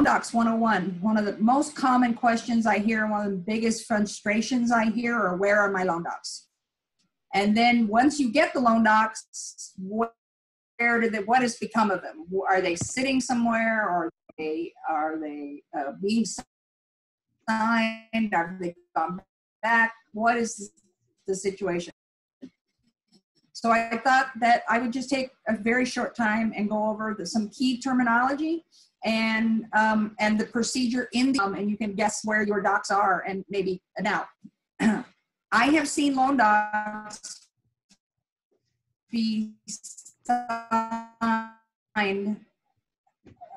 docs 101. One of the most common questions I hear, one of the biggest frustrations I hear are, where are my loan docs? And then once you get the loan docs, what has become of them? Are they sitting somewhere? Or are they being signed? Are they gone back? What is the situation? So I thought that I would just take a very short time and go over some key terminology and the procedure in the, and you can guess where your docs are and maybe now. I have seen loan docs be signed.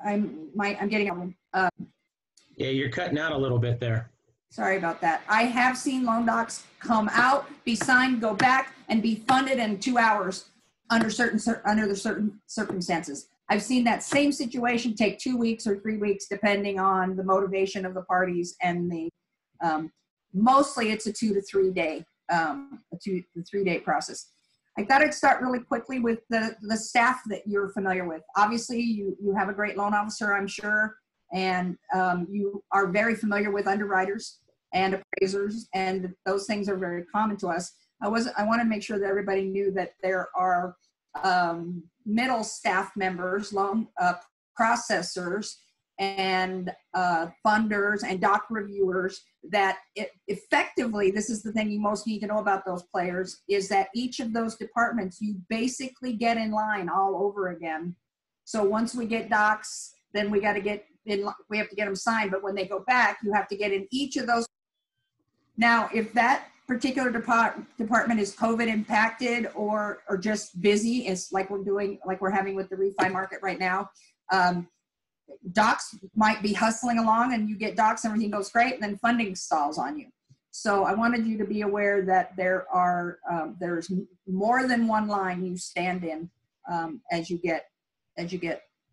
I'm getting yeah, you're cutting out a little bit there. Sorry about that. I have seen loan docs come out, be signed, go back, and be funded in 2 hours under the certain circumstances. I've seen that same situation take 2 weeks or 3 weeks, depending on the motivation of the parties and the. Mostly, it's a 2 to 3 day, a 2 to 3 day process. I thought I'd start really quickly with the staff that you're familiar with. Obviously, you have a great loan officer, I'm sure, and you are very familiar with underwriters and appraisers, and those things are very common to us. I want to make sure that everybody knew that there are middle staff members, loan processors, and funders and doc reviewers that effectively, this is the thing you most need to know about those players, is that each of those departments, you basically get in line all over again. So once we get docs, then we got to get in, we have to get them signed, but when they go back, you have to get in each of those. Now, if that particular department is COVID impacted or just busy, it's like we're having with the refi market right now, docs might be hustling along and you get docs, everything goes great, and then funding stalls on you. So I wanted you to be aware that there's more than one line you stand in as you get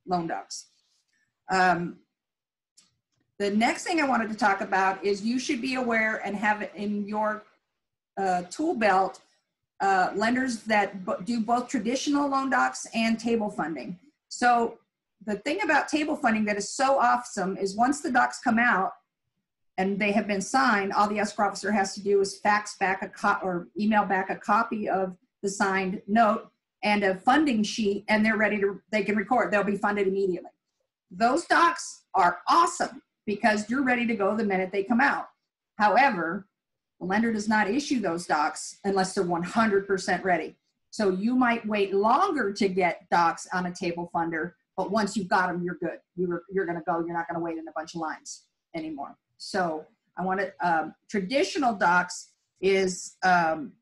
loan docs. The next thing I wanted to talk about is you should be aware and have it in your tool belt lenders that do both traditional loan docs and table funding. So the thing about table funding that is so awesome is once the docs come out and they have been signed, all the escrow officer has to do is fax back or email back a copy of the signed note and a funding sheet, and they can record. They'll be funded immediately. Those docs are awesome because you're ready to go the minute they come out. However, the lender does not issue those docs unless they're 100% ready. So you might wait longer to get docs on a table funder, but once you've got them, you're good. You're going to go. You're not going to wait in a bunch of lines anymore. So I wanted traditional docs is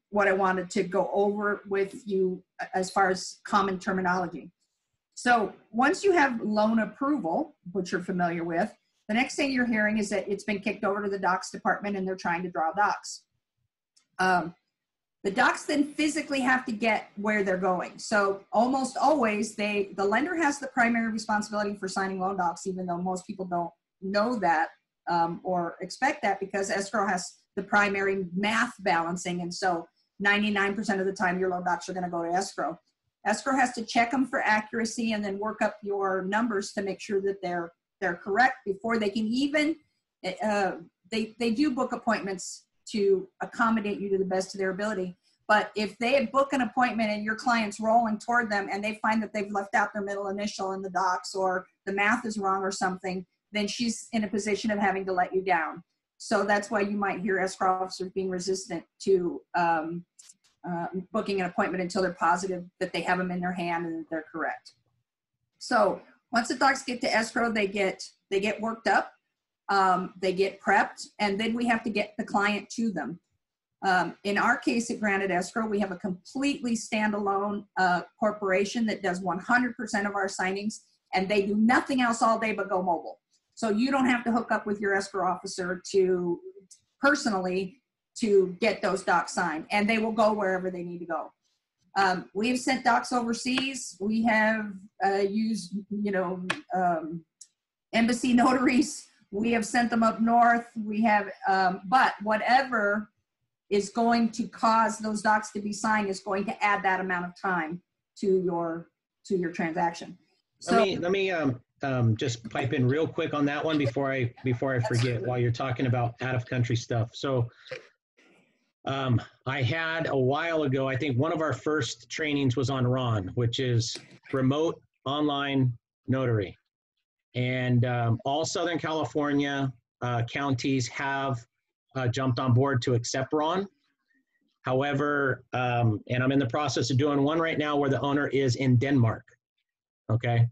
what I wanted to go over with you as far as common terminology. So once you have loan approval, which you're familiar with, the next thing you're hearing is that it's been kicked over to the docs department and they're trying to draw docs. The docs then physically have to get where they're going. So almost always the lender has the primary responsibility for signing loan docs, even though most people don't know that or expect that, because escrow has the primary math balancing. And so 99% of the time your loan docs are going to go to escrow. Escrow has to check them for accuracy and then work up your numbers to make sure that they're correct before they can even, they do book appointments to accommodate you to the best of their ability. But if they book an appointment and your client's rolling toward them and they find that they've left out their middle initial in the docs or the math is wrong or something, then she's in a position of having to let you down. So that's why you might hear escrow officers being resistant to booking an appointment until they're positive that they have them in their hand and that they're correct. So once the docs get to escrow, they get worked up, they get prepped, and then we have to get the client to them. In our case at Granite Escrow, we have a completely standalone corporation that does 100% of our signings, and they do nothing else all day but go mobile. So you don't have to hook up with your escrow officer personally to get those docs signed, and they will go wherever they need to go. We've sent docs overseas. We have used, embassy notaries. We have sent them up north. We have, but whatever is going to cause those docs to be signed is going to add that amount of time to your transaction. So let me just pipe in real quick on that one before I forget while you're talking about out of country stuff. So I had a while ago, I think one of our first trainings was on RON, which is remote online notary. And all Southern California counties have jumped on board to accept RON. However, and I'm in the process of doing one right now where the owner is in Denmark, okay?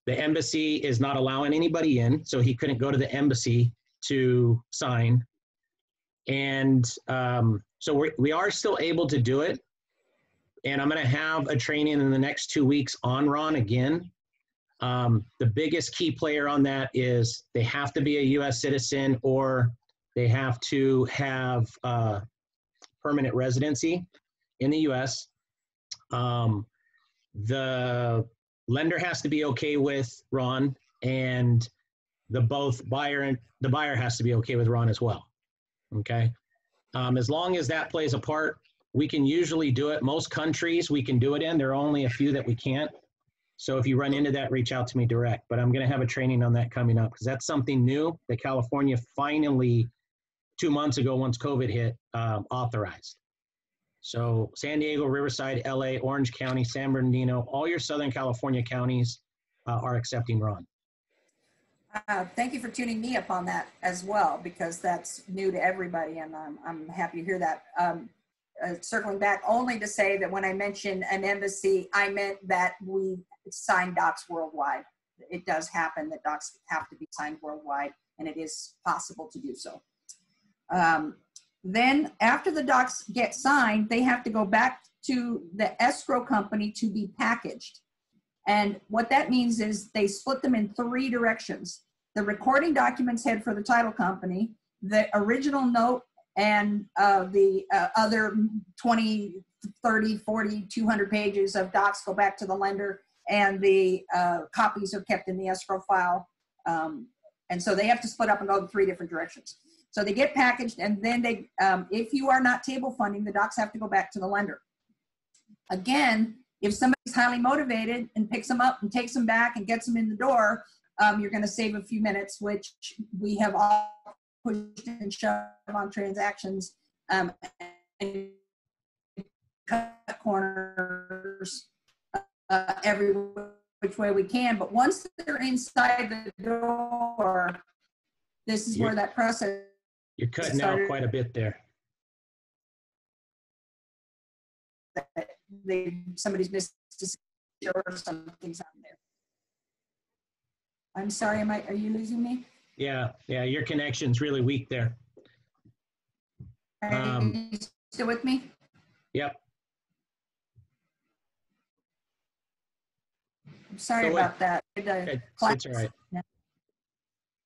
The embassy is not allowing anybody in, so he couldn't go to the embassy to sign. And so we are still able to do it. And I'm gonna have a training in the next 2 weeks on RON again. The biggest key player on that is they have to be a US citizen or they have to have permanent residency in the US. The lender has to be okay with RON, and the buyer has to be okay with RON as well. Okay. As long as that plays a part, we can usually do it. Most countries we can do it in. There are only a few that we can't. So if you run into that, reach out to me direct. But I'm going to have a training on that coming up because that's something new that California finally 2 months ago, once COVID hit, authorized. So San Diego, Riverside, LA, Orange County, San Bernardino, all your Southern California counties are accepting RON. Thank you for tuning me up on that as well, because that's new to everybody, and I'm happy to hear that. Circling back only to say that when I mentioned an embassy, I meant that we sign docs worldwide. It does happen that docs have to be signed worldwide, and it is possible to do so. Then after the docs get signed, they have to go back to the escrow company to be packaged. And what that means is they split them in 3 directions. The recording documents head for the title company, the original note and the other 20, 30, 40, 200 pages of docs go back to the lender, and the copies are kept in the escrow file. And so they have to split up and go in 3 different directions. So they get packaged, and then they, if you are not table funding, the docs have to go back to the lender. Again, if somebody's highly motivated and picks them up and takes them back and gets them in the door, you're going to save a few minutes, which we have all pushed and shoved on transactions and cut corners every which way we can. But once they're inside the door, this is where that process. You're cutting out quite a bit there. Somebody's missed or something's on there. I'm sorry, are you losing me? Yeah, your connection's really weak there. Are you still with me? Yep. I'm sorry about that. It's all right.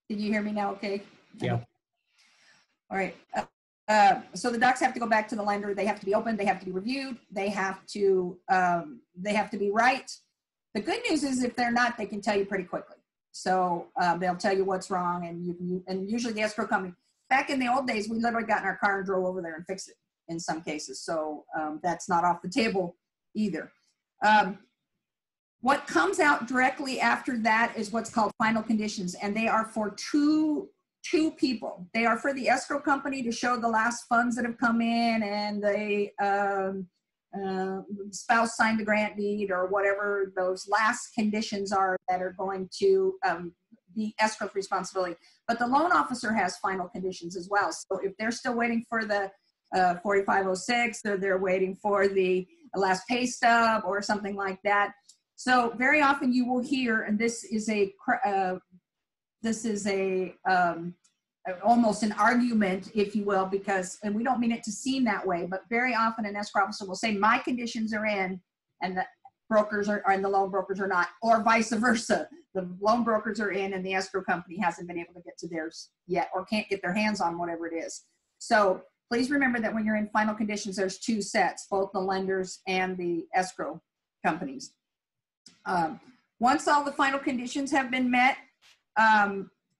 Did you hear me now? Okay. Yeah. All right. So the docs have to go back to the lender. They have to be opened. They have to be reviewed. They have to be right. The good news is if they're not, they can tell you pretty quickly. So they'll tell you what's wrong, and usually the escrow company. Back in the old days, we literally got in our car and drove over there and fixed it in some cases. So that's not off the table either. What comes out directly after that is what's called final conditions, and they are for two people. They are for the escrow company to show the last funds that have come in, and the spouse signed the grant deed or whatever those last conditions are that are going to be escrow responsibility. But the loan officer has final conditions as well. So if they're still waiting for the 4506, or they're waiting for the last pay stub or something like that. So very often you will hear, and this is almost an argument, if you will, because, and we don't mean it to seem that way, but very often an escrow officer will say, my conditions are in, and the brokers are, and the loan brokers are not, or vice versa. The loan brokers are in and the escrow company hasn't been able to get to theirs yet, or can't get their hands on whatever it is. So please remember that when you're in final conditions, there's 2 sets, both the lenders and the escrow companies. Once all the final conditions have been met,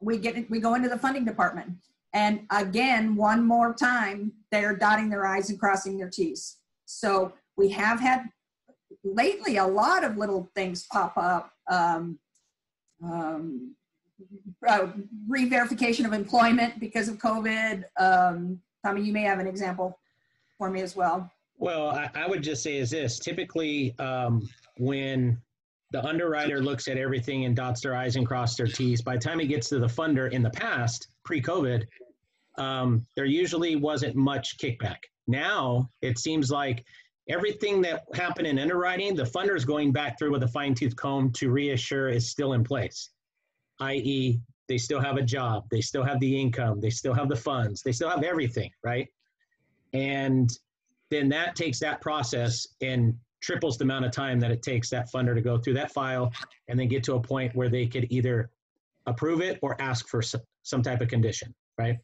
we go into the funding department. And again, one more time, they're dotting their I's and crossing their T's. So we have had lately a lot of little things pop up. re-verification of employment because of COVID. Tommy, you may have an example for me as well. Well, I would just say is this, typically when the underwriter looks at everything and dots their I's and crosses their T's, by the time it gets to the funder in the past, pre-COVID, there usually wasn't much kickback. Now it seems like everything that happened in underwriting, the funder is going back through with a fine-tooth comb to reassure is still in place, i.e. they still have a job, they still have the income, they still have the funds, they still have everything, right? And then that takes that process and triples the amount of time that it takes that funder to go through that file and then get to a point where they could either approve it or ask for some type of condition, right?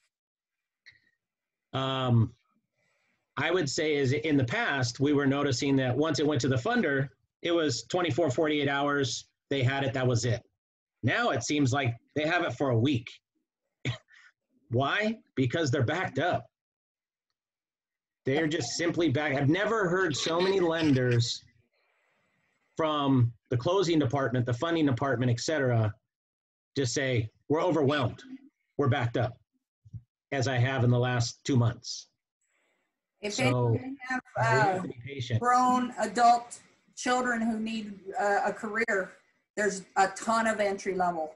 I would say is in the past, we were noticing that once it went to the funder, it was 24, 48 hours, they had it, that was it. Now it seems like they have it for a week. Why? Because they're backed up. They're just simply back. I've never heard so many lenders from the closing department, the funding department, et cetera, just say, we're overwhelmed. We're backed up, as I have in the last 2 months. If So they have have to be patient. grown adult children who need a career, there's a ton of entry-level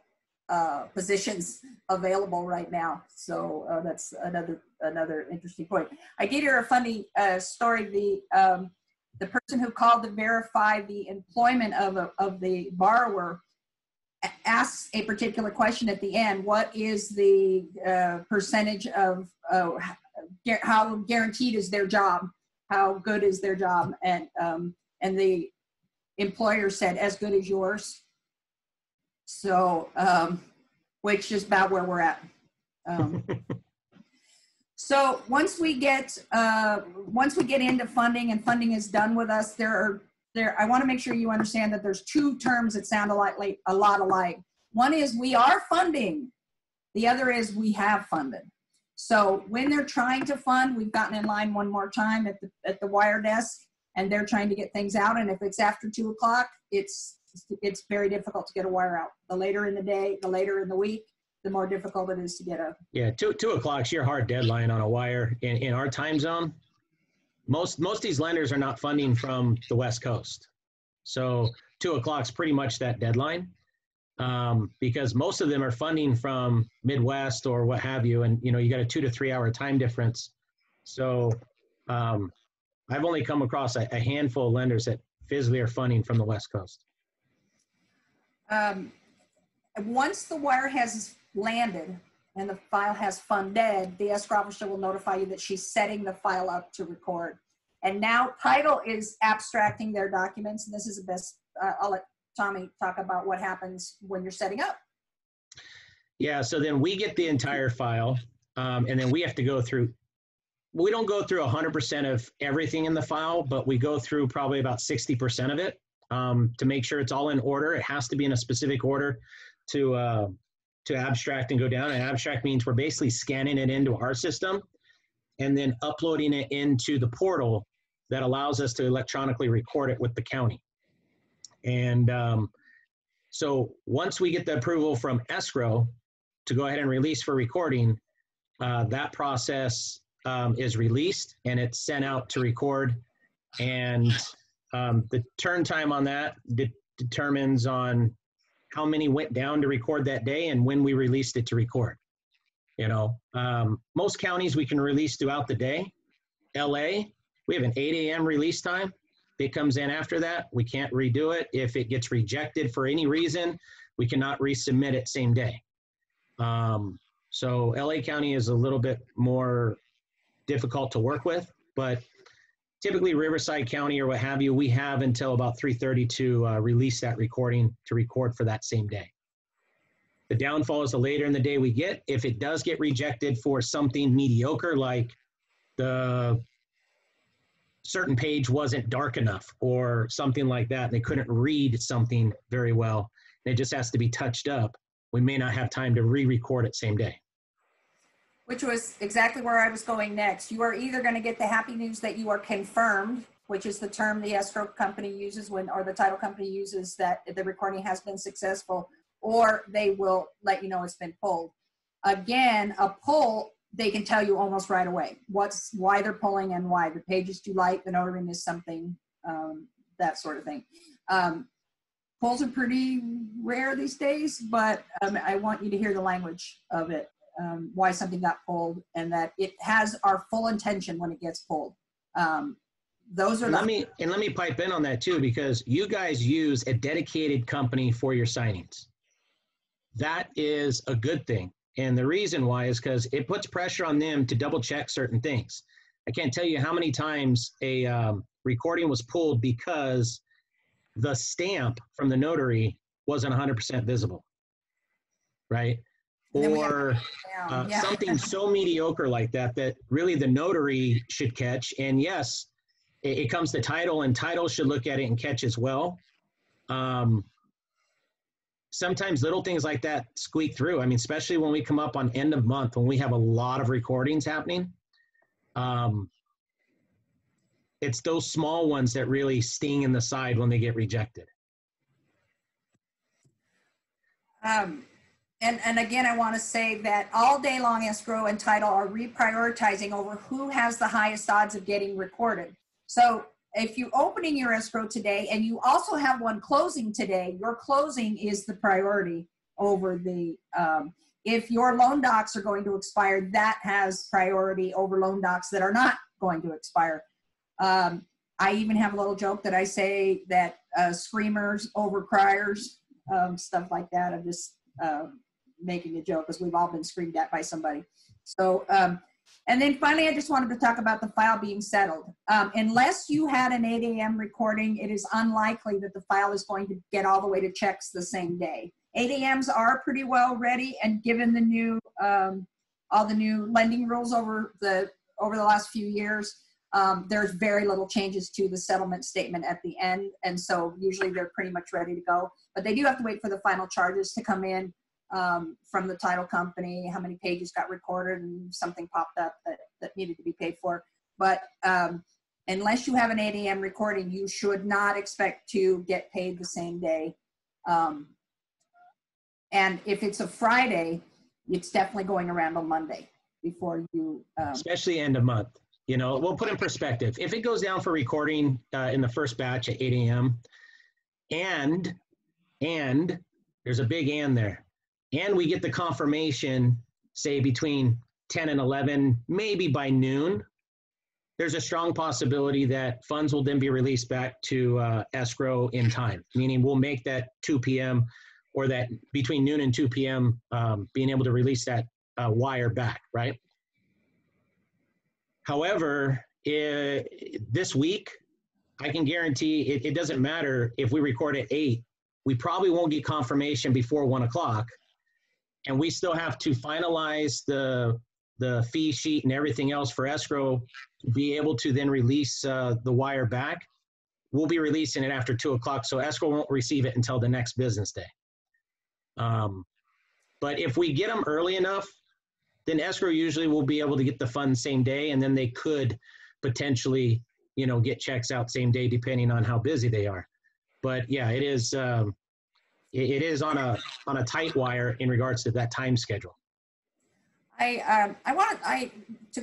positions available right now. So that's another interesting point. I did hear a funny story. The person who called to verify the employment of the borrower asks a particular question at the end. What is the percentage of how guaranteed is their job? How good is their job? And the employer said, as good as yours. So, which is about where we're at. So once we get into funding and funding is done with us, I want to make sure you understand that there's two terms that sound a lot alike. One is we are funding. The other is we have funded. So when they're trying to fund, we've gotten in line one more time at the wire desk, and they're trying to get things out. And if it's after 2 o'clock, it's very difficult to get a wire out. The later in the day, the later in the week, the more difficult it is to get a. Yeah, 2 o'clock's your hard deadline on a wire in our time zone. Most of these lenders are not funding from the West Coast. So 2 o'clock's pretty much that deadline. Because most of them are funding from Midwest or what have you. And, you got a 2 to 3 hour time difference. So I've only come across a handful of lenders that physically are funding from the West Coast. Once the wire has landed and the file has funded, the escrow officer will notify you that she's setting the file up to record. And now title is abstracting their documents. And this is the best, I'll let Tommy talk about what happens when you're setting up. Yeah, so then we get the entire file, and then we have to go through, we don't go through 100% of everything in the file, but we go through probably about 60% of it to make sure it's all in order. It has to be in a specific order to abstract and go down. And abstract means we're basically scanning it into our system and then uploading it into the portal that allows us to electronically record it with the county. And so once we get the approval from escrow to go ahead and release for recording, that process is released and it's sent out to record. And the turn time on that determines on how many went down to record that day and when we released it to record. Most counties we can release throughout the day. LA, we have an 8 a.m. release time. If it comes in after that, we can't redo it. If it gets rejected for any reason, we cannot resubmit it same day. So LA County is a little bit more difficult to work with, but typically Riverside County or what have you, we have until about 3:30 to release that recording to record for that same day. The downfall is the later in the day we get. If it does get rejected for something mediocre, like the certain page wasn't dark enough or something like that, and they couldn't read something very well, and it just has to be touched up, we may not have time to re-record it same day. Which was exactly where I was going next. You are either going to get the happy news that you are confirmed, which is the term the escrow company uses or the title company uses, that the recording has been successful, or they will let you know it's been pulled. Again, a pull, they can tell you almost right away why they're pulling and why. The page is too light, the notary missed something, that sort of thing. Pulls are pretty rare these days, but I want you to hear the language of it, why something got pulled, and that it has our full intention when it gets pulled. Those are let me pipe in on that too, because you guys use a dedicated company for your signings. That is a good thing. And the reason why is because it puts pressure on them to double check certain things. I can't tell you how many times a recording was pulled because the stamp from the notary wasn't 100% visible, right? Or something so mediocre like that, that really the notary should catch. And yes, it comes to title, and title should look at it and catch as well. Sometimes little things like that squeak through. I mean, especially when we come up on end of month, when we have a lot of recordings happening. It's those small ones that really sting in the side when they get rejected. And again, I want to say that all day long, escrow and title are reprioritizing over who has the highest odds of getting recorded. So if you're opening your escrow today and you also have one closing today, your closing is the priority over the, if your loan docs are going to expire, that has priority over loan docs that are not going to expire. I even have a little joke that I say that screamers over criers, stuff like that. I'm just making a joke because we've all been screamed at by somebody. So, and then finally, I just wanted to talk about the file being settled. Unless you had an 8 a.m. recording, it is unlikely that the file is going to get all the way to checks the same day. 8 a.m.s are pretty well ready, and given the new, all the new lending rules over the last few years, there's very little changes to the settlement statement at the end. And so usually they're pretty much ready to go, but they do have to wait for the final charges to come in from the title company, how many pages got recorded and something popped up that needed to be paid for. But unless you have an 8 a.m. recording, you should not expect to get paid the same day. And if it's a Friday, it's definitely going around on Monday before you. Especially end of month. You know, we'll put in perspective. If it goes down for recording in the first batch at 8 a.m. and there's a big and there, and we get the confirmation, say between 10 and 11, maybe by noon, there's a strong possibility that funds will then be released back to escrow in time, meaning we'll make that 2 p.m. or that between noon and 2 p.m. Being able to release that wire back, right? However, this week, I can guarantee it doesn't matter if we record at 8, we probably won't get confirmation before 1 o'clock. And we still have to finalize the fee sheet and everything else for escrow to be able to then release the wire back. We'll be releasing it after 2 o'clock, so escrow won't receive it until the next business day. But if we get them early enough, then escrow usually will be able to get the funds same day, and then they could potentially, you know, get checks out same day depending on how busy they are. But yeah, it is on a tight wire in regards to that time schedule. To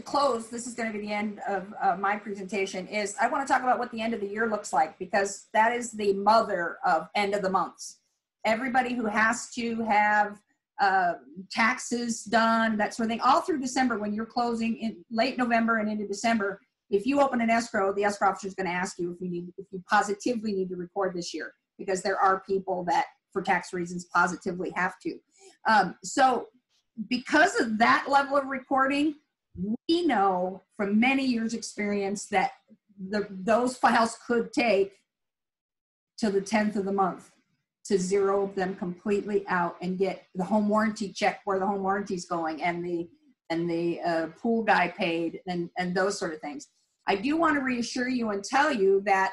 close, this is going to be the end of my presentation, is I want to talk about what the end of the year looks like, because that is the mother of end of the months. Everybody who has to have taxes done, that sort of thing, all through December, when you're closing in late November and into December, if you open an escrow, the escrow officer is going to ask you if you positively need to record this year, because there are people that for tax reasons positively have to. So because of that level of recording, we know from many years experience that those files could take till the 10th of the month to zero them completely out and get the home warranty check where the home warranty is going, and the pool guy paid, and those sort of things. I do want to reassure you and tell you that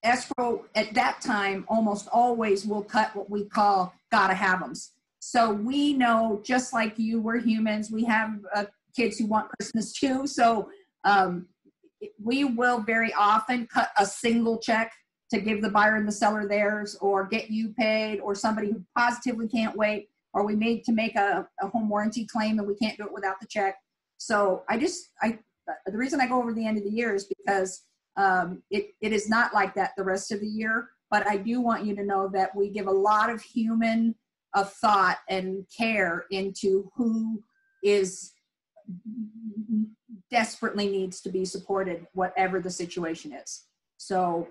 escrow at that time almost always will cut what we call gotta have them's. So we know, just like you, we're humans. We have kids who want Christmas too. So we will very often cut a single check to give the buyer and the seller theirs, or get you paid, or somebody who positively can't wait, or we made to make a home warranty claim and we can't do it without the check. So the reason I go over the end of the year is because it is not like that the rest of the year, but I do want you to know that we give a lot of human thought and care into who is desperately needs to be supported, whatever the situation is. So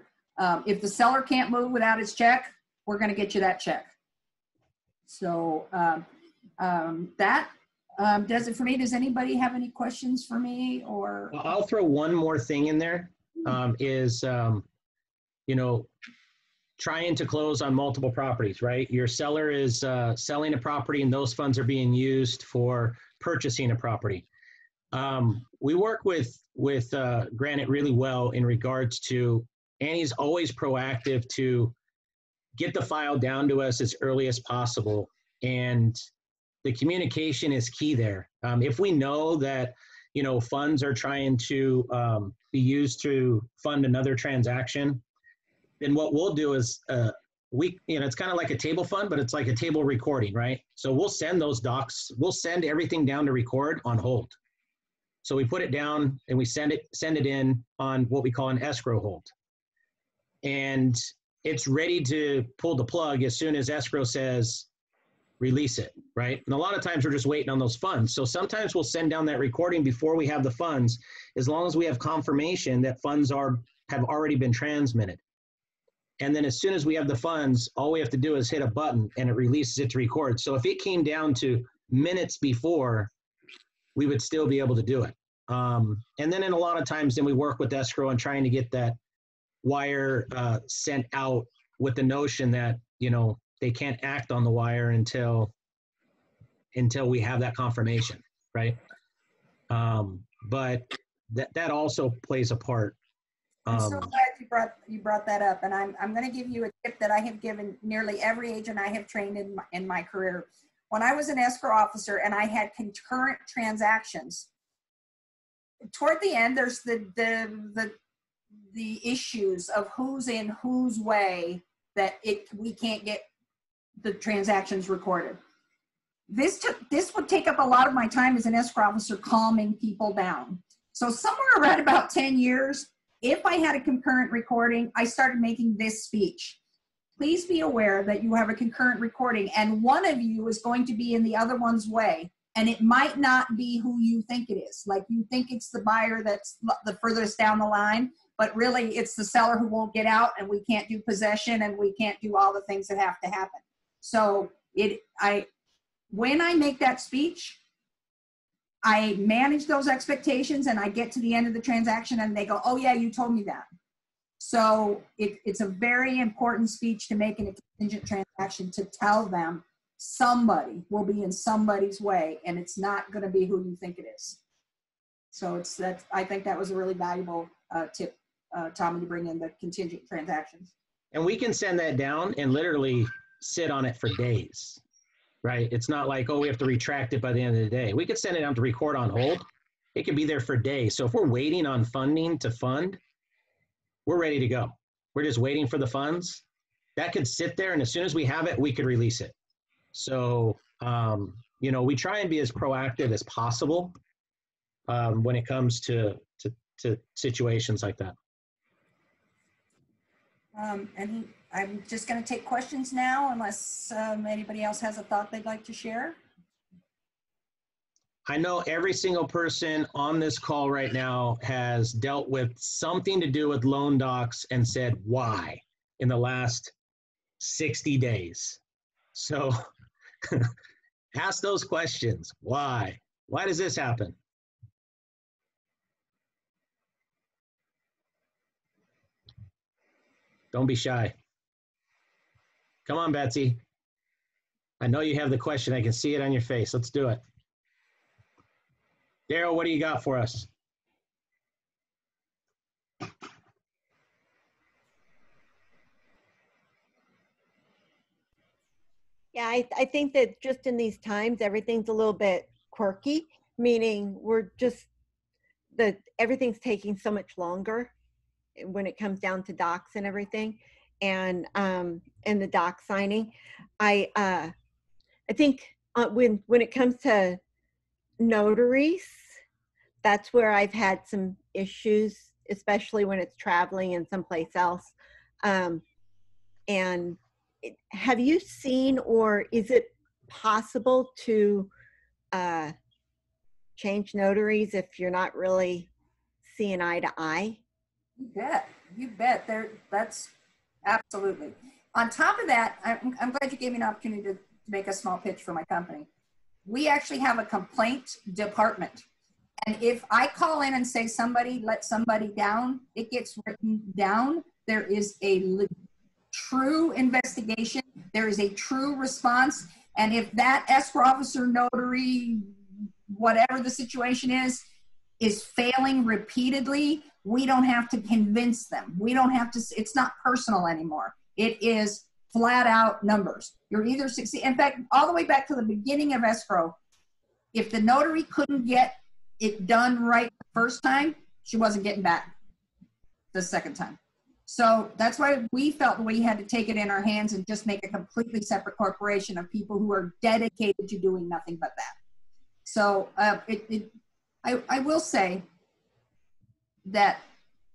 if the seller can't move without his check, we're going to get you that check. So that does it for me. Does anybody have any questions for me? Or I'll throw one more thing in there. You know, trying to close on multiple properties, right? Your seller is selling a property and those funds are being used for purchasing a property. We work with Granite really well in regards to, and he's always proactive to get the file down to us as early as possible. And the communication is key there. If we know that, you know, funds are trying to be used to fund another transaction, then what we'll do is it's kind of like a table fund, but it's like a table recording, right? So we'll send those docs, we'll send everything down to record on hold. So we put it down and we send it in on what we call an escrow hold. And it's ready to pull the plug as soon as escrow says, release it, right? And a lot of times we're just waiting on those funds. So sometimes we'll send down that recording before we have the funds, as long as we have confirmation that funds have already been transmitted. And then as soon as we have the funds, all we have to do is hit a button and it releases it to record. So if it came down to minutes before, we would still be able to do it. And then in a lot of times, then we work with escrow on trying to get that wire sent out with the notion that, you know, they can't act on the wire until we have that confirmation, right? But that also plays a part. I'm so glad you brought that up, and I'm going to give you a tip that I have given nearly every agent I have trained in my career. When I was an escrow officer and I had concurrent transactions, toward the end there's the issues of who's in whose way that we can't get the transactions recorded. This would take up a lot of my time as an escrow officer calming people down. So somewhere around about 10 years, if I had a concurrent recording, I started making this speech. Please be aware that you have a concurrent recording and one of you is going to be in the other one's way. And it might not be who you think it is. Like you think it's the buyer that's the furthest down the line, but really it's the seller who won't get out and we can't do possession and we can't do all the things that have to happen. So when I make that speech, I manage those expectations and I get to the end of the transaction and they go, oh yeah, you told me that. So it's a very important speech to make in a contingent transaction to tell them somebody will be in somebody's way and it's not going to be who you think it is. So I think that was a really valuable tip, Tommy, to bring in the contingent transactions. And we can send that down and literally sit on it for days. Right? It's not like, oh, we have to retract it by the end of the day. We could send it out to record on hold. It could be there for days. So if we're waiting on funding to fund, we're ready to go. We're just waiting for the funds. That could sit there, and as soon as we have it, we could release it. So, you know, we try and be as proactive as possible when it comes to situations like that. And I'm just going to take questions now, unless anybody else has a thought they'd like to share. I know every single person on this call right now has dealt with something to do with loan docs and said why in the last 60 days. So ask those questions. Why? Why does this happen? Don't be shy. Come on, Betsy. I know you have the question. I can see it on your face. Let's do it. Daryl, what do you got for us? Yeah, I think that just in these times, everything's a little bit quirky, meaning everything's taking so much longer. when it comes down to docs and everything, and the doc signing. I think when it comes to notaries, that's where I've had some issues, especially when it's traveling in someplace else. And have you seen, or is it possible to change notaries if you're not really seeing eye to eye? You bet. You bet. That's absolutely. On top of that, I'm glad you gave me an opportunity to make a small pitch for my company. We actually have a complaint department. And if I call in and say somebody let somebody down, it gets written down. There is a true investigation. There is a true response. And if that escrow officer, notary, whatever the situation is failing repeatedly, we don't have to convince them. We don't have to, it's not personal anymore. It is flat out numbers. You're either succeed. In fact, all the way back to the beginning of escrow, if the notary couldn't get it done right the first time, she wasn't getting back the second time. So that's why we felt we had to take it in our hands and just make a completely separate corporation of people who are dedicated to doing nothing but that. So I will say that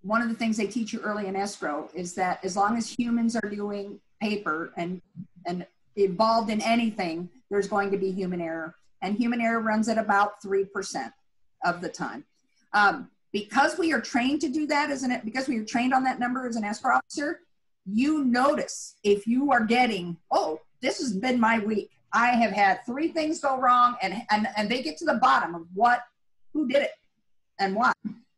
one of the things they teach you early in escrow is that as long as humans are doing paper and involved in anything, there's going to be human error. And human error runs at about 3% of the time. Because we are trained to do that, because we are trained on that number as an escrow officer, you notice if you are getting, oh, this has been my week. I have had 3 things go wrong, and they get to the bottom of who did it and why.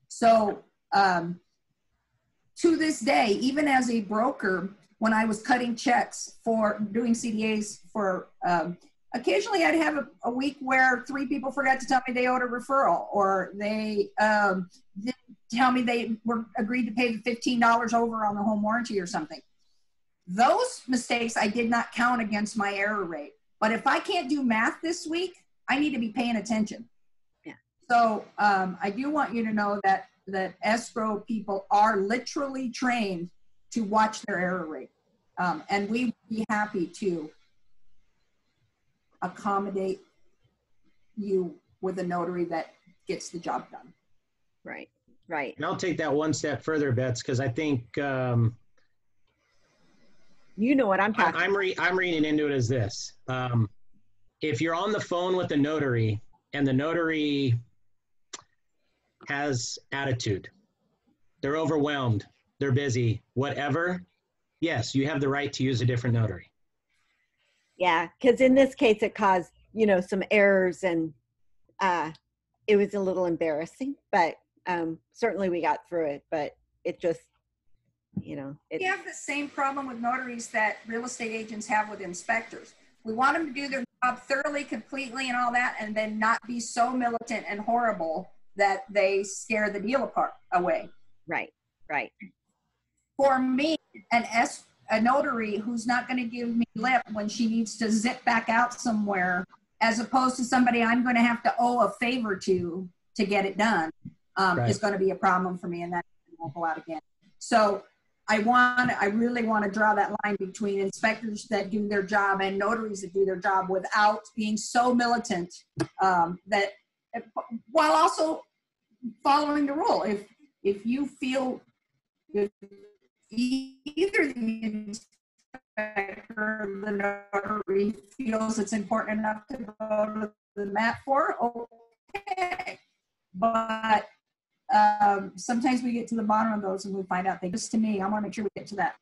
So to this day, even as a broker, when I was cutting checks for doing CDAs for, occasionally I'd have a week where 3 people forgot to tell me they owed a referral, or they didn't tell me they were agreed to pay the $15 over on the home warranty or something. Those mistakes I did not count against my error rate. But if I can't do math this week, I need to be paying attention. Yeah. So I do want you to know that escrow people are literally trained to watch their error rate. And we would be happy to accommodate you with a notary that gets the job done. Right, right. And I'll take that one step further, Bets, because I think you know what I'm talking about. I'm reading into it as this. If you're on the phone with the notary and the notary has attitude, they're overwhelmed, they're busy, whatever, yes, you have the right to use a different notary. Yeah, because in this case, it caused, some errors, and it was a little embarrassing, but certainly we got through it, but it just, We have the same problem with notaries that real estate agents have with inspectors. We want them to do their job thoroughly, completely, and all that, and then not be so militant and horrible that they scare the deal away. Right, right. For me, a notary who's not going to give me lip when she needs to zip back out somewhere, as opposed to somebody I'm going to have to owe a favor to get it done, is going to be a problem for me, and that won't go out again. So I really want to draw that line between inspectors that do their job and notaries that do their job without being so militant, that while also following the rule. If you feel, if either the inspector or the notary feels it's important enough to go to the mat for, okay. But sometimes we get to the bottom of those and we find out things. To me, I want to make sure we get to that.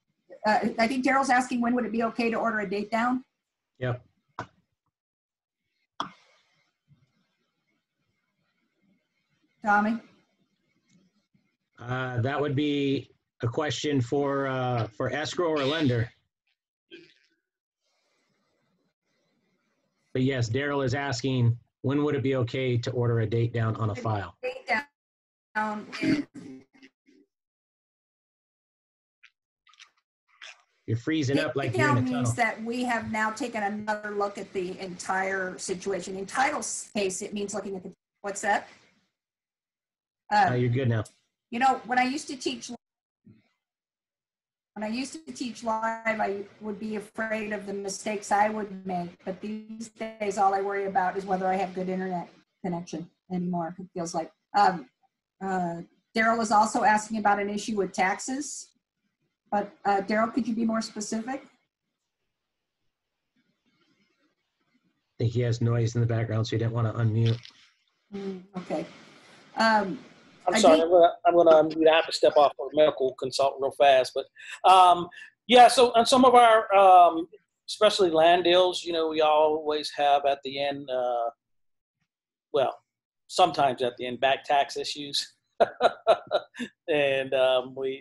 I think Daryl's asking, when would it be okay to order a date down? Yep. Tommy? That would be a question for escrow or lender. But yes, Daryl is asking, when would it be okay to order a date down on a file? Date down is, You're freezing up like you're in a tunnel. means that we have now taken another look at the entire situation. In title's case, it means looking at the, what's that? You're good now. When I used to teach When I used to teach live, I would be afraid of the mistakes I would make. But these days, all I worry about is whether I have good internet connection anymore, it feels like. Daryl is also asking about an issue with taxes. But Daryl, could you be more specific? I think he has noise in the background, so he didn't want to unmute. Okay. I'm sorry, I'm gonna unmute. I have to step off for a medical consult real fast. But yeah, so on some of our, especially land deals, you know, we always have at the end, well, sometimes at the end, back tax issues. And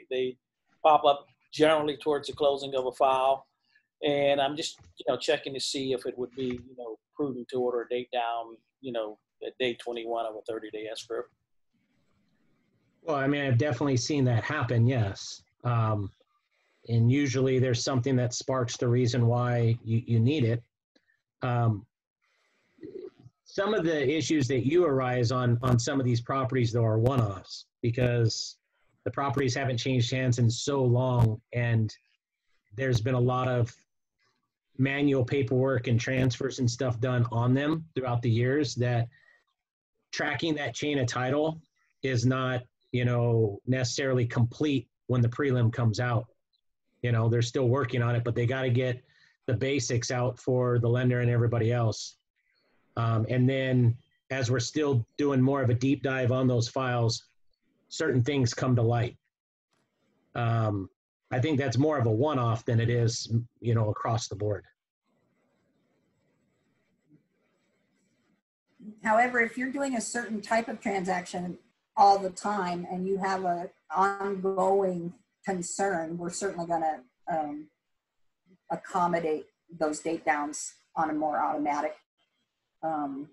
they pop up generally towards the closing of a file. And I'm just, you know, checking to see if it would be, you know, prudent to order a date down, you know, at day 21 of a 30-day escrow. Well, I mean, I've definitely seen that happen, yes. And usually there's something that sparks the reason why you need it. Some of the issues that you arise on some of these properties, though, are one-offs because the properties haven't changed hands in so long, and there's been a lot of manual paperwork and transfers and stuff done on them throughout the years that tracking that chain of title is not, you know, necessarily complete when the prelim comes out. You know, they're still working on it, but they got to get the basics out for the lender and everybody else. And then as we're still doing more of a deep dive on those files, certain things come to light. I think that's more of a one-off than it is, you know, across the board. However, if you're doing a certain type of transaction all the time and you have an ongoing concern, we're certainly going to accommodate those date downs on a more automatic kind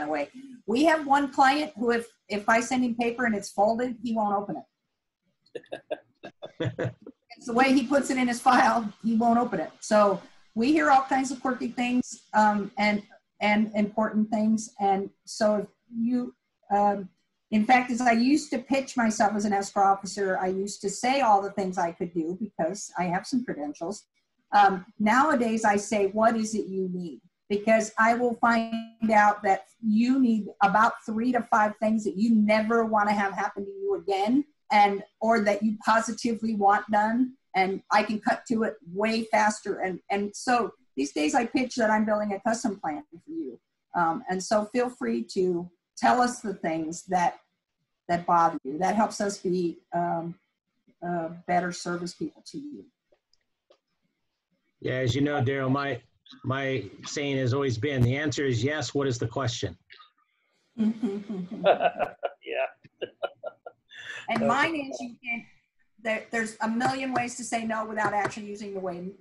of way. We have one client who, if I send him paper and it's folded, he won't open it. It's the way he puts it in his file, he won't open it. So we hear all kinds of quirky things and important things. And so if you, in fact, as I used to pitch myself as an escrow officer, I used to say all the things I could do because I have some credentials. Nowadays I say, what is it you need? Because I will find out that you need about 3 to 5 things that you never want to have happen to you again, or that you positively want done, and I can cut to it way faster. And so these days I pitch that I'm building a custom plan for you. And so feel free to tell us the things that bother you. That helps us be better service people to you. Yeah, as you know, Daryl, my saying has always been, the answer is yes. What is the question? Yeah. And mine is, there's a million ways to say no without actually using the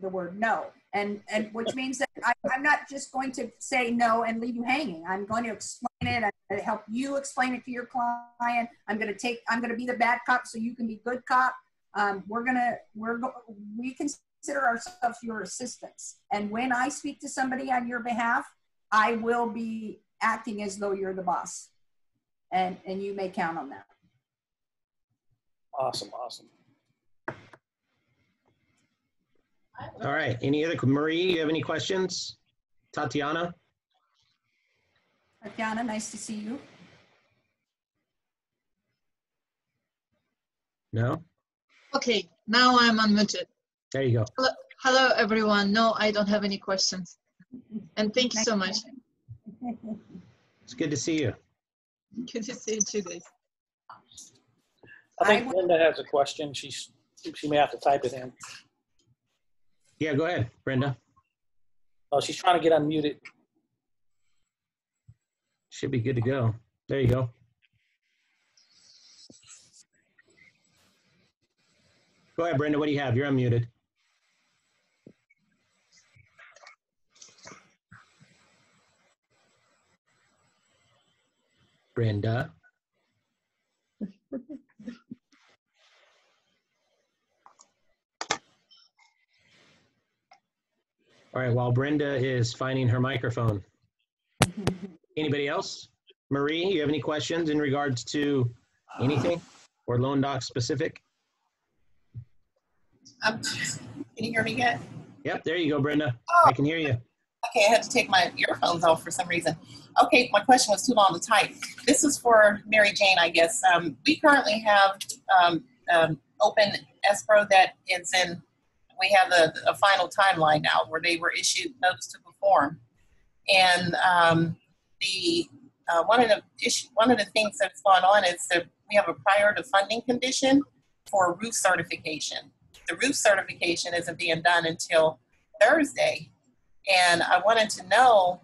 word no. And which means that I'm not just going to say no and leave you hanging. I'm going to explain it. I'm going to help you explain it to your client. I'm going to be the bad cop so you can be good cop. We consider ourselves your assistants. And when I speak to somebody on your behalf, I will be acting as though you're the boss. And you may count on that. Awesome. All right. Any other, Marie, you have any questions? Tatiana? Tatiana, nice to see you. No? Okay, now I'm unmuted. There you go. Hello, everyone. No, I don't have any questions. And thank you so much. It's good to see you. Good to see you too, guys. I think Linda has a question. She may have to type it in. Yeah, go ahead, Brenda. Oh, she's trying to get unmuted. Should be good to go. There you go. Go ahead, Brenda. What do you have? You're unmuted. Brenda. All right, while Brenda is finding her microphone. Anybody else? Marie, you have any questions in regards to anything or loan doc specific? Can you hear me yet? Yep, there you go, Brenda. Oh, I can hear you. okay, I had to take my earphones off for some reason. Okay, my question was too long to type. This is for Mary Jane, I guess. We currently have open escrow that is in, we have a final timeline now where they were issued notice to perform. And one of the things that's going on is that we have a prior to funding condition for roof certification. The roof certification isn't being done until Thursday. And I wanted to know,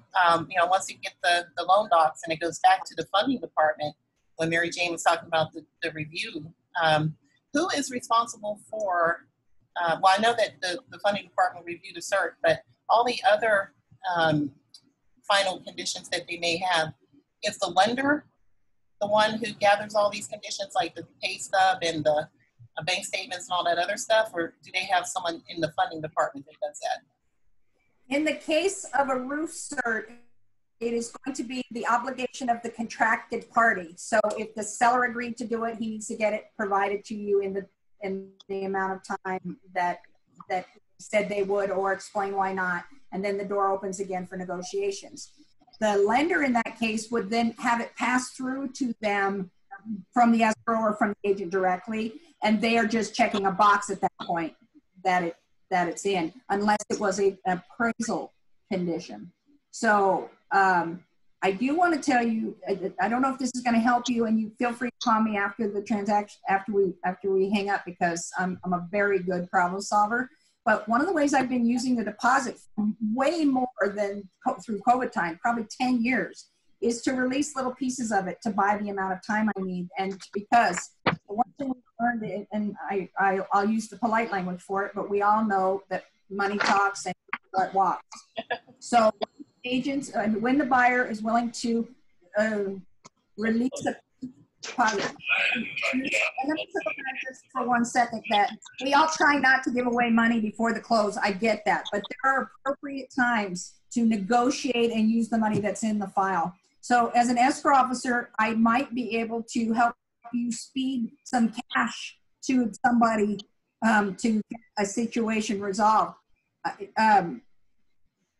once you get the loan docs and it goes back to the funding department, when Mary Jane was talking about the review, who is responsible for, well, I know that the funding department reviewed the cert, but all the other final conditions that they may have, is the lender the one who gathers all these conditions, like the pay stub and the bank statements and all that other stuff, or do they have someone in the funding department that does that? In the case of a roof cert, it is going to be the obligation of the contracted party. So if the seller agreed to do it, he needs to get it provided to you in the amount of time that said they would, or explain why not. And then the door opens again for negotiations. The lender in that case would then have it passed through to them from the escrow or from the agent directly. And they are just checking a box at that point that it's in, unless it was an appraisal condition. So I do want to tell you, I don't know if this is going to help you, and you feel free to call me after the transaction, after we hang up, because I'm a very good problem solver. But one of the ways I've been using the deposit way more than through COVID time, probably 10 years, is to release little pieces of it to buy the amount of time I need. And because the one thing we learned, and I'll use the polite language for it, but we all know that money talks and blood walks. So agents, when the buyer is willing to release a deposit, and let me talk about this for 1 second, that we all try not to give away money before the close. I get that, but there are appropriate times to negotiate and use the money that's in the file. So as an escrow officer, I might be able to help you speed some cash to somebody to get a situation resolved.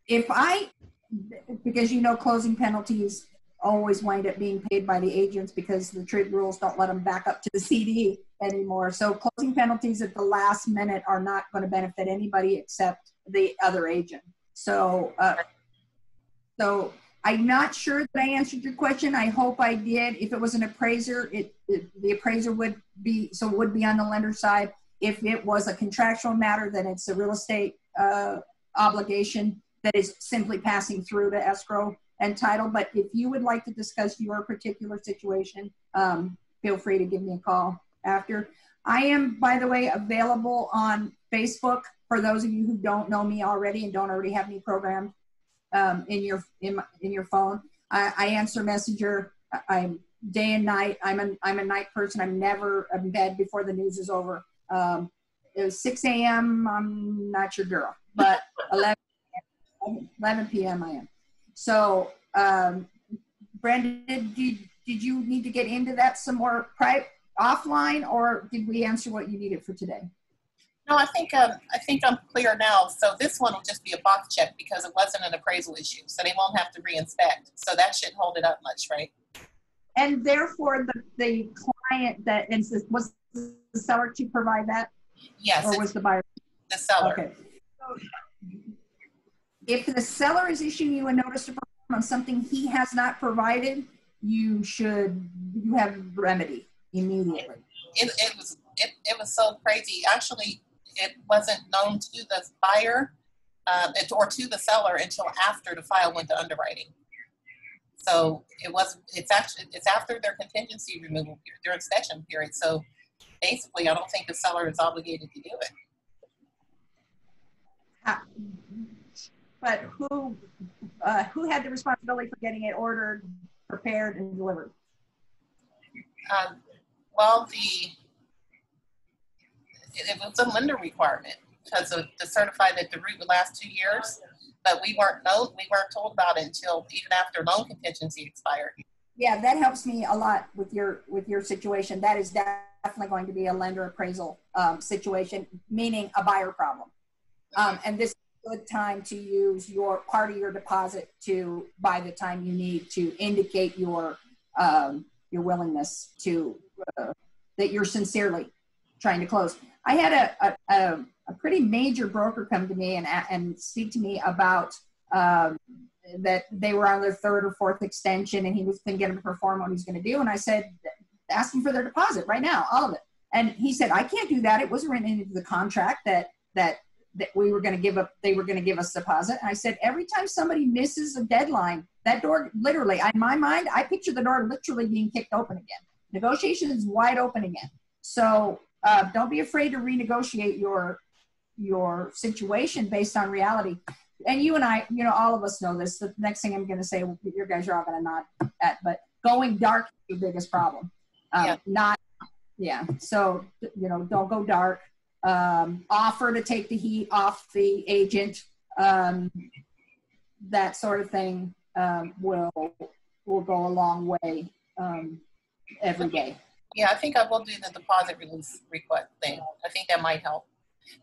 Because closing penalties always wind up being paid by the agents because the trade rules don't let them back up to the CD anymore. So closing penalties at the last minute are not going to benefit anybody except the other agent. So, so I'm not sure that I answered your question. I hope I did. If it was an appraiser, the appraiser would be on the lender side. If it was a contractual matter, then it's a real estate obligation that is simply passing through to escrow and title. But if you would like to discuss your particular situation, feel free to give me a call after. I am, by the way, available on Facebook for those of you who don't know me already and don't already have me programmed in your phone. I answer Messenger. I'm day and night. I'm a night person. I'm never in bed before the news is over. It was 6 a.m. I'm not your girl, but 11 p.m. I am. So, Brandon, did you need to get into that some more offline, or did we answer what you needed for today? No, I think I'm clear now. So this one will just be a box check because it wasn't an appraisal issue, so they won't have to re-inspect. So that shouldn't hold it up much, right? And therefore, the client that was the seller to provide that? Yes. Or was the buyer? The seller. Okay. So if the seller is issuing you a notice to perform on something he has not provided, you have remedy immediately. It was so crazy. Actually, it wasn't known to the buyer or to the seller until after the file went to underwriting. So it's after their contingency removal period, their inspection period. So basically, I don't think the seller is obligated to do it. But who had the responsibility for getting it ordered, prepared, and delivered? Well, it was a lender requirement because to certify that the route would last 2 years, but we weren't told about it until even after loan contingency expired. Yeah, that helps me a lot with your situation. That is definitely going to be a lender appraisal situation, meaning a buyer problem. And this is a good time to use your part of your deposit to buy the time you need to indicate your willingness to, that you're sincerely trying to close. I had a pretty major broker come to me and speak to me about that they were on their third or fourth extension and he was going to get them to perform what he's going to do. And I said, ask them for their deposit right now, all of it. And he said, I can't do that. It wasn't written into the contract that we were going to give up, they were going to give us deposit. And I said, every time somebody misses a deadline, that door literally, in my mind, I picture the door literally being kicked open again. Negotiation is wide open again. So don't be afraid to renegotiate your situation based on reality. And you and I, you know, all of us know this. The next thing I'm going to say, you guys are all going to nod at, but going dark is your biggest problem. So, you know, don't go dark. Offer to take the heat off the agent. That sort of thing will go a long way every day. Yeah, I think I will do the deposit release request thing. I think that might help.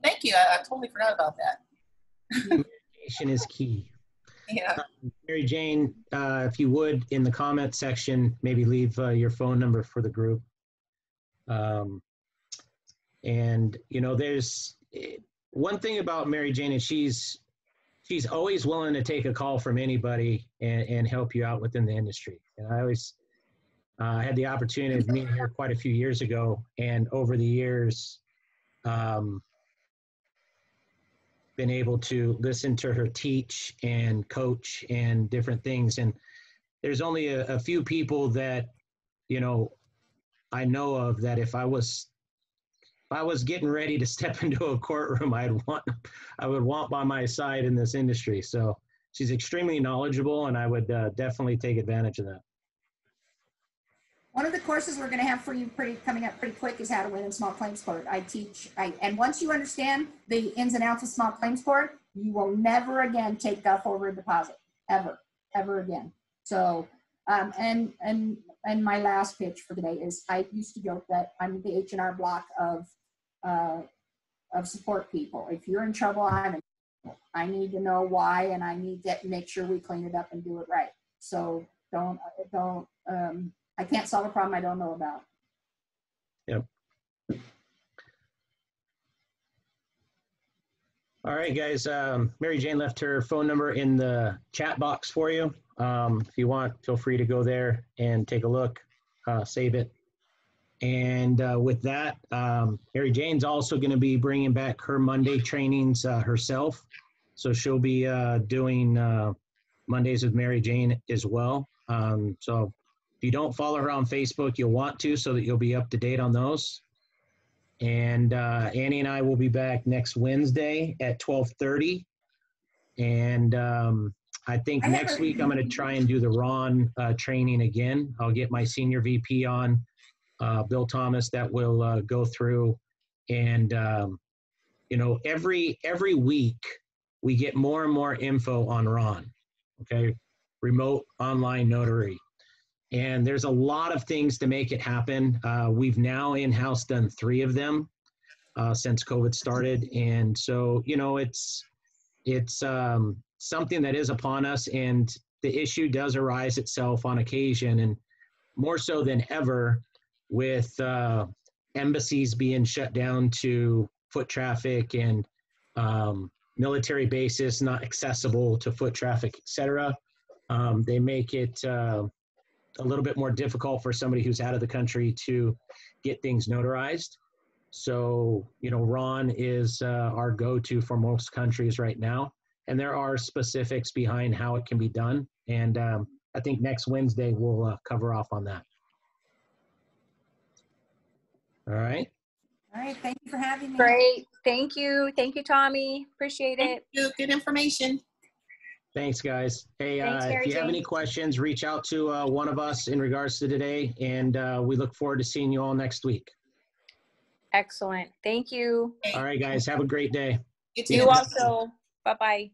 Thank you. I totally forgot about that. Communication is key. Yeah. Mary Jane, if you would, in the comment section, maybe leave your phone number for the group. And, you know, there's one thing about Mary Jane, and she's always willing to take a call from anybody and help you out within the industry. And I always had the opportunity of meeting her quite a few years ago, and over the years, been able to listen to her teach and coach and different things. And there's only a few people that, you know, I know of that if I was getting ready to step into a courtroom, I would want by my side in this industry. So she's extremely knowledgeable, and I would definitely take advantage of that. One of the courses we're going to have for you coming up pretty quick is how to win in small claims court. And once you understand the ins and outs of small claims court, you will never again take guff over a deposit, ever again. So, and my last pitch for the day is, I used to joke that I'm the H&R Block of support people. If you're in trouble, I'm in trouble. I need to know why, and I need to make sure we clean it up and do it right. So don't. I can't solve a problem I don't know about. Yep. All right, guys. Mary Jane left her phone number in the chat box for you. If you want, feel free to go there and take a look, save it. And with that, Mary Jane's also going to be bringing back her Monday trainings herself. So she'll be doing Mondays with Mary Jane as well. So if you don't follow her on Facebook, you'll want to, so that you'll be up to date on those. And Annie and I will be back next Wednesday at 12:30. And I think next week I'm going to try and do the Ron training again. I'll get my senior VP on, Bill Thomas, that will go through. And, you know, every week we get more and more info on Ron, okay? Remote online notary. And there's a lot of things to make it happen. We've now in-house done 3 of them since COVID started. And so, you know, it's something that is upon us, and the issue does arise itself on occasion, and more so than ever with embassies being shut down to foot traffic and military bases not accessible to foot traffic, etc. They make it a little bit more difficult for somebody who's out of the country to get things notarized. So, you know, Ron is our go-to for most countries right now. And there are specifics behind how it can be done. And I think next Wednesday we'll cover off on that. All right. All right. Thank you for having me. Great. Thank you. Thank you, Tommy. Appreciate Thank it. you. Good information. Thanks, guys. Hey, Thanks, Mary if you have Jane. any questions, reach out to one of us in regards to today. And we look forward to seeing you all next week. Excellent. Thank you. All right, guys. Have a great day. You too. You also. Bye-bye.